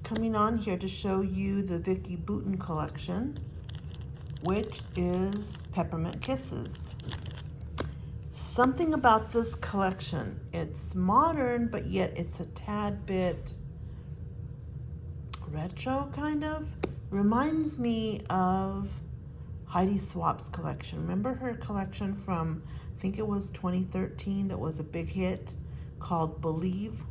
coming on here to show you the Vicki Boutin collection, which is Peppermint Kisses. Something about this collection, it's modern, but yet it's a tad bit retro, kind of. Reminds me of Heidi Swapp's collection. Remember her collection from, I think it was 2013, that was a big hit called Believe?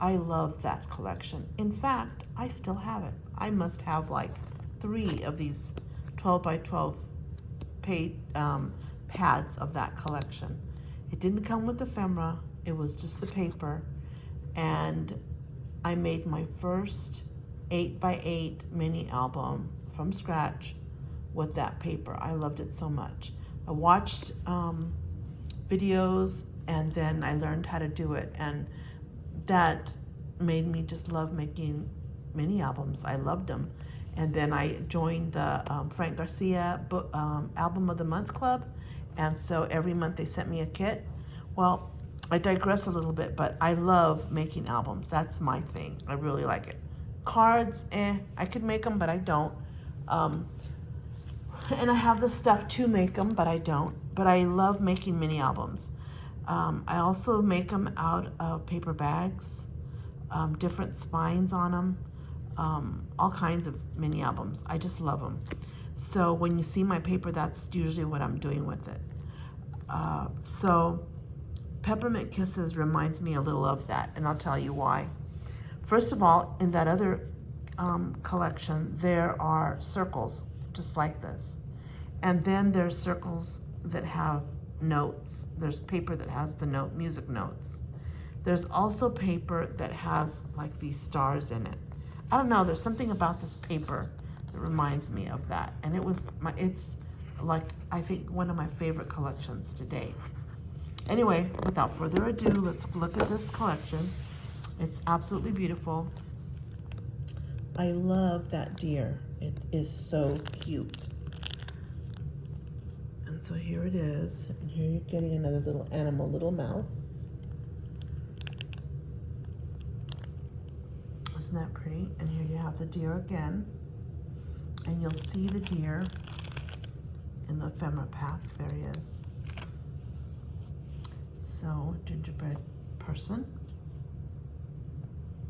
I love that collection. In fact, I still have it. I must have like 3 of these 12 by 12 pads of that collection. It didn't come with the ephemera, it was just the paper, and I made my first 8 by 8 mini album from scratch with that paper. I loved it so much. I watched videos and then I learned how to do it, and that made me just love making mini albums. I loved them. And then I joined the Frank Garcia Album of the Month Club, and so every month they sent me a kit. Well, I digress a little bit, but I love making albums. That's my thing. I really like it. Cards, I could make them, but I don't. And I have the stuff to make them, but I don't. But I love making mini albums. I also make them out of paper bags, different spines on them, all kinds of mini albums. I just love them. So when you see my paper, that's usually what I'm doing with it. So Peppermint Kisses reminds me a little of that, and I'll tell you why. First of all, in that other collection, there are circles just like this. And then there's circles that have notes. There's paper that has the music notes. There's also paper that has like these stars in it. I don't know, there's something about this paper that reminds me of that. And it's like, I think, one of my favorite collections to date. Anyway, without further ado, let's look at this collection. It's absolutely beautiful. I love that deer. It is so cute. And so here it is. And here you're getting another little animal, little mouse. Isn't that pretty? And here you have the deer again. And you'll see the deer in the ephemera pack. There he is. So, gingerbread person,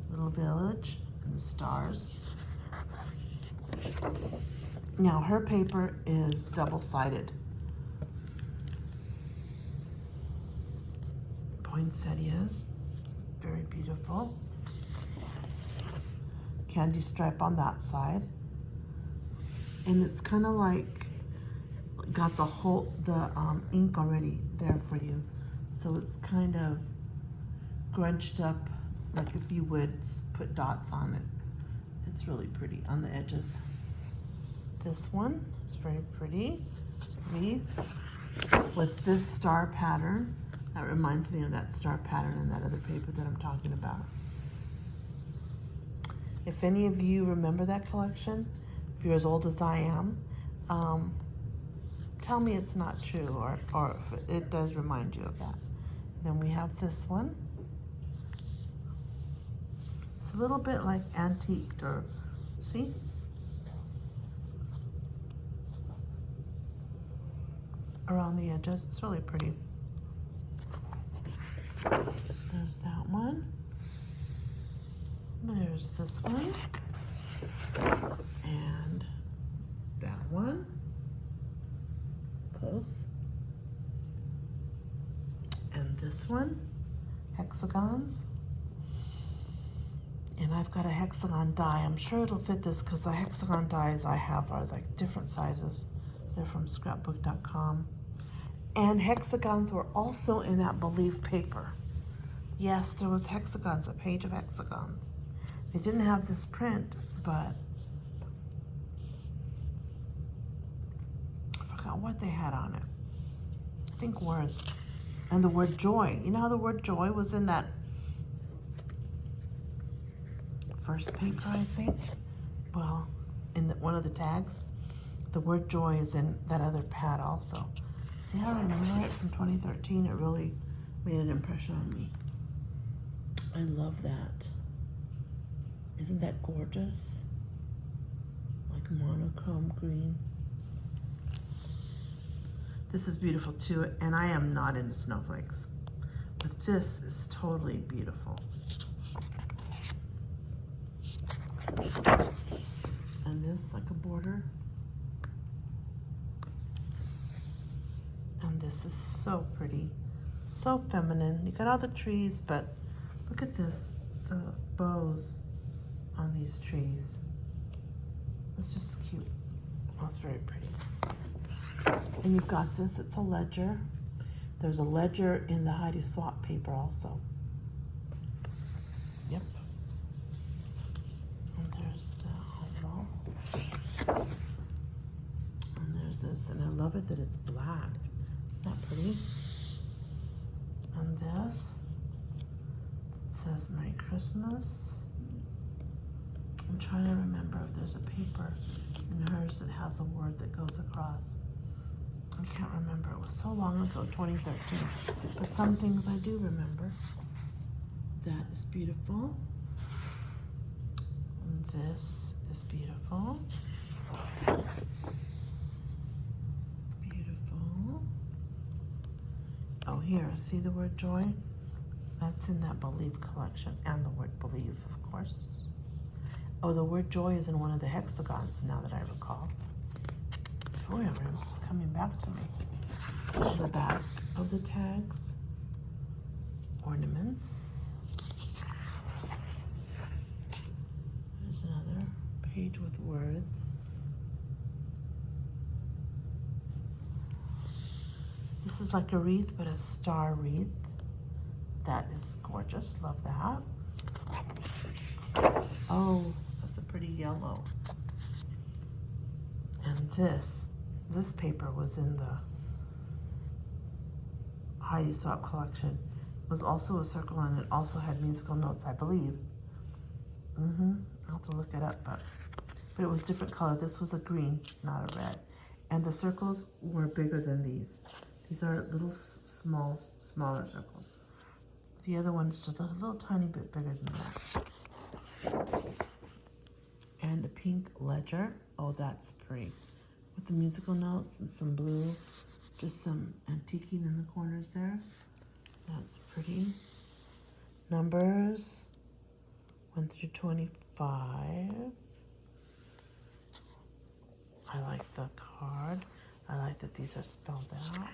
little village, and the stars. Now, her paper is double-sided. Poinsettias, very beautiful. Candy stripe on that side. And it's kind of like got the ink already there for you. So it's kind of grunched up, like if you would put dots on it. It's really pretty on the edges. This one is very pretty. Wreath with this star pattern. That reminds me of that star pattern in that other paper that I'm talking about. If any of you remember that collection, if you're as old as I am, tell me it's not true, or if it does remind you of that. Then we have this one. It's a little bit like antiqued, or see? Around the edges, it's really pretty. There's that one. There's this one. And that one. Close. And this one, hexagons. And I've got a hexagon die. I'm sure it'll fit this because the hexagon dies I have are like different sizes. They're from scrapbook.com. And hexagons were also in that Believe paper. Yes, there was hexagons, a page of hexagons. They didn't have this print, but I forgot what they had on it. I think words. And the word joy. You know how the word joy was in that first paper, I think? Well, in one of the tags. The word joy is in that other pad also. See, I remember it from 2013. It really made an impression on me. I love that. Isn't that gorgeous? Like monochrome green. This is beautiful too, and I am not into snowflakes, but this is totally beautiful. And this like a border. And this is so pretty, so feminine. You got all the trees, but look at this, the bows on these trees. It's just cute. Oh, it's very pretty. And you've got this, it's a ledger. There's a ledger in the Heidi Swap paper also. Yep. And there's the envelopes. And there's this, and I love it that it's black. Isn't that pretty? And this, it says Merry Christmas. I'm trying to remember if there's a paper in hers that has a word that goes across. I can't remember. It was so long ago, 2013. But some things I do remember. That is beautiful. And this is beautiful. Beautiful. Oh, here, see the word joy? That's in that Believe collection. And the word believe, of course. Oh, the word joy is in one of the hexagons, now that I recall. Joy is coming back to me. The back of the tags. Ornaments. There's another page with words. This is like a wreath, but a star wreath. That is gorgeous. Love that. Oh, that's a pretty yellow. And this paper was in the Heidi Swap collection. It was also a circle, and it also had musical notes, I believe. I'll have to look it up, but it was different color. This was a green, not a red. And the circles were bigger than these. These are little smaller circles. The other one's just a little tiny bit bigger than that. And a pink ledger. Oh, that's pretty. With the musical notes and some blue, just some antiquing in the corners there. That's pretty. Numbers 1 through 25. I like the card. I like that these are spelled out.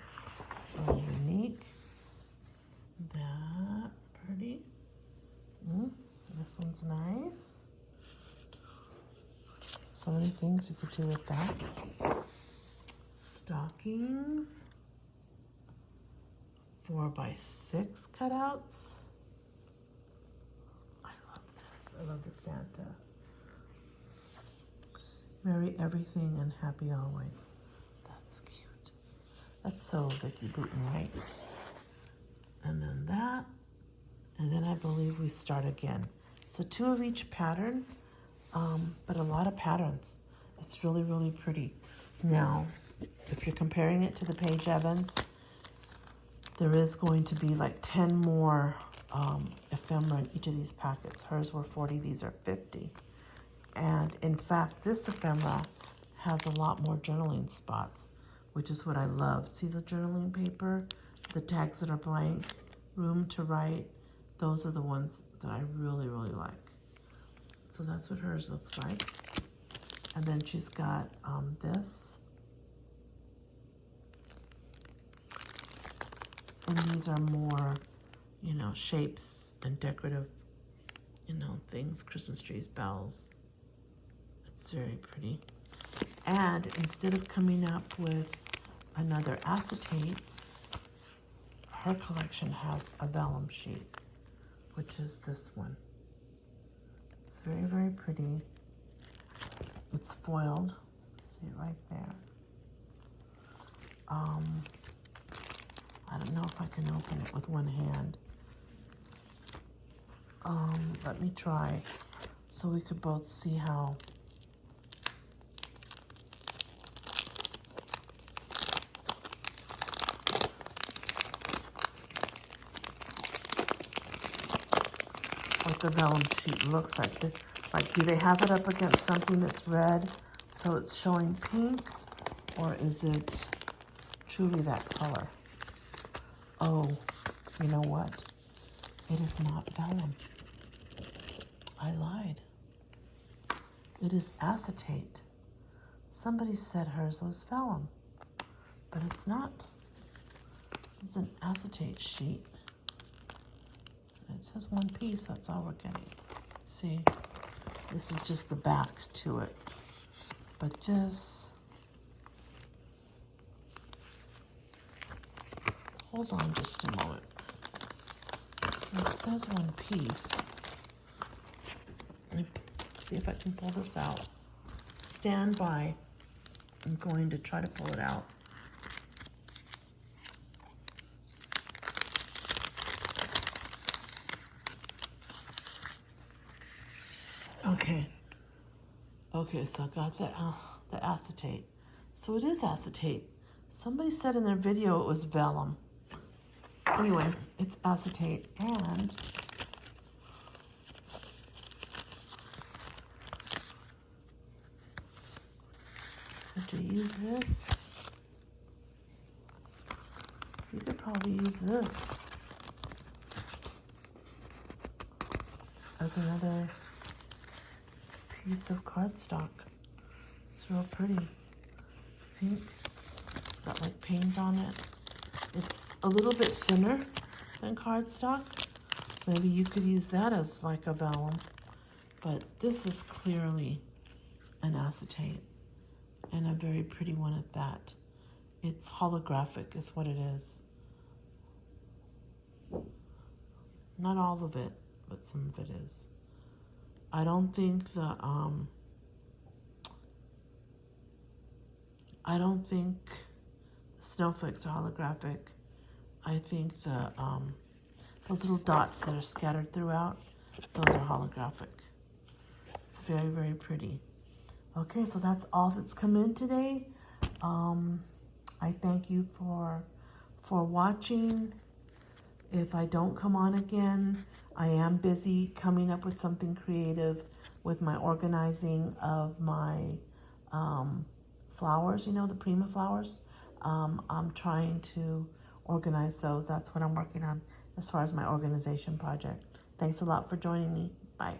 It's really unique. That pretty. This one's nice. So many things you could do with that. Stockings. 4x6 cutouts. I love this. I love the Santa. Merry everything and happy always. That's cute. That's so Vicki Boutin, right? And then that. And then I believe we start again. So 2 of each pattern, but a lot of patterns. It's really, really pretty. Now, if you're comparing it to the Paige Evans, there is going to be like 10 more ephemera in each of these packets. Hers were 40, these are 50. And in fact, this ephemera has a lot more journaling spots, which is what I love. See the journaling paper? The tags that are blank, room to write, those are the ones that I really, really like. So that's what hers looks like. And then she's got this. And these are more, you know, shapes and decorative, you know, things, Christmas trees, bells. It's very pretty. And instead of coming up with another acetate, her collection has a vellum sheet, which is this one. It's very, very pretty. It's foiled. See it right there. I don't know if I can open it with one hand. Let me try so we could both see how. What the vellum sheet looks like. Like, do they have it up against something that's red so it's showing pink? Or is it truly that color? Oh, you know what? It is not vellum. I lied. It is acetate. Somebody said hers was vellum, but it's not. It's an acetate sheet. It says one piece, that's all we're getting. Let's see. This is just the back to it. But just hold on just a moment. It says one piece. Let me see if I can pull this out. Stand by. I'm going to try to pull it out. Okay, so I got the acetate. So it is acetate. Somebody said in their video it was vellum. Anyway, it's acetate, and could you use this? You could probably use this as another piece of cardstock. It's real pretty. It's pink. It's got like paint on it. It's a little bit thinner than cardstock, so maybe you could use that as like a vellum. But this is clearly an acetate, and a very pretty one at that. It's holographic is what it is. Not all of it, but some of it is. I don't think the snowflakes are holographic. I think the those little dots that are scattered throughout, those are holographic. It's very, very pretty. Okay, so that's all that's come in today. I thank you for watching. If I don't come on again, I am busy coming up with something creative with my organizing of my flowers, you know, the Prima flowers. I'm trying to organize those. That's what I'm working on as far as my organization project. Thanks a lot for joining me. Bye.